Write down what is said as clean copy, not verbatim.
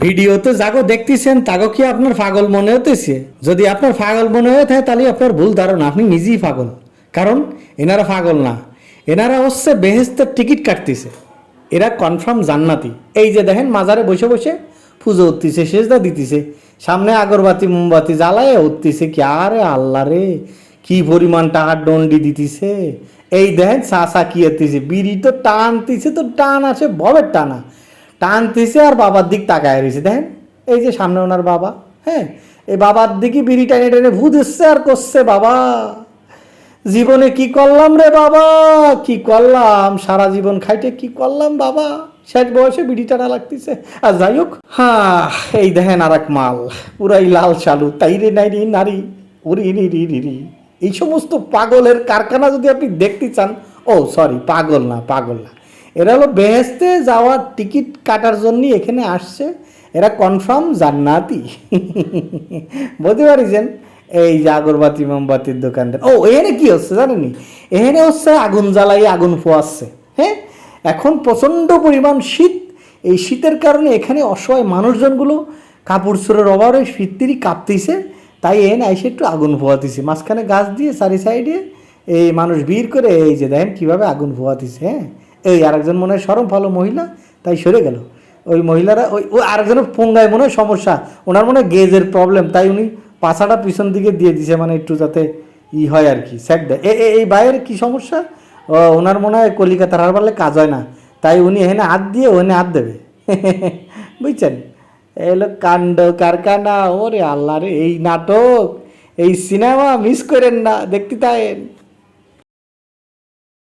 ভিডিওতে যাগো দেখতেছেন তাগো কি আপনার পাগল মনে হতেছে? যদি আপনার পাগল মনে হয়ে থাকে তাহলে আপনার ভুল ধারণা, আপনি নিজেই পাগল। কারণ এনারা পাগল না, এনারা হচ্ছে বেহেস্তের টিকিট কাটতেছে, এরা কনফার্ম জান্নাতি। এই যে দেখেন মাজারে বসে বসে পুজো উঠতেছে, সেজদা দিতেছে, সামনে আগরবাতি মোমবাতি জ্বালায় উঠতেছে। কি আরে আল্লাহ রে, কি পরিমাণ টাকার দণ্ডি দিতেছে। এই দেখেন চা কি এতেছে, বিড়ি তো টানতেছে, তো টান আছে ভবের টানা, টানতেছে আর বাবার দিক তাকায় রয়েছে। দেখেন এই যে সামনে ওনার বাবা, হ্যাঁ, এই বাবার দিকে বিড়ি টানে টেনে ভূত এসছে আর করছে, বাবা জীবনে কি করলাম রে বাবা, কি করলাম, সারা জীবন খাইতে কি করলাম বাবা, শেষ বয়সে বিড়ি টানা লাগতেছে। আর যাই হোক, হ্যাঁ, এই দেখেন আর এক মাল, পুরাই লাল চালু, তাই রে নাই রে নারী, ওরি রি রি রি রি। এই সমস্ত পাগলের কারখানা যদি আপনি দেখতে চান, ও সরি, পাগল না, পাগল না, এরা হলো বেহেস্তে যাওয়ার টিকিট কাটার জন্যই এখানে আসছে। এরা কনফার্ম জান্নাতি। বুঝতে পারিছেন? এই যে আগরবাতি মোমবাতির দোকানদার, ও এখানে কি হচ্ছে জানেনি? এখানে হচ্ছে আগুন জ্বালাই আগুন ফোয়াচ্ছে। হ্যাঁ, এখন প্রচণ্ড পরিমাণ শীত, এই শীতের কারণে এখানে অসহায় মানুষজনগুলো কাপড় চোরের অভাবে শীততিরি কাঁপতেছে, তাই এনে এসে একটু আগুন ফোয়াতেছে মাঝখানে গাছ দিয়ে চারি সাইডে। এই মানুষ ভিড় করে, এই যে দেখেন কীভাবে আগুন ফোয়াতেছে। হ্যাঁ, এই আরেকজন মনে হয় সরম ভালো মহিলা, তাই সরে গেল। ওই মহিলারা ওই আরেকজনের পঙ্গায় মনে হয় সমস্যা, ওনার মনে হয় গেজের প্রবলেম, তাই উনি পাছাটা পিছন দিকে দিয়ে দিছে, মানে একটু যাতে হয় আর কি, স্যাট দেয়। এই বাইরের কী সমস্যা, ও ওনার মনে হয় কলিকাতার আর পারলে কাজ হয় না, তাই উনি এখানে হাত দিয়ে ওখানে হাত দেবে। বুঝছেন? এলো কাণ্ড কারখানা। ওরে আল্লাহ রে, এই নাটক, এই সিনেমা মিস করেন না, দেখতে থাকেন।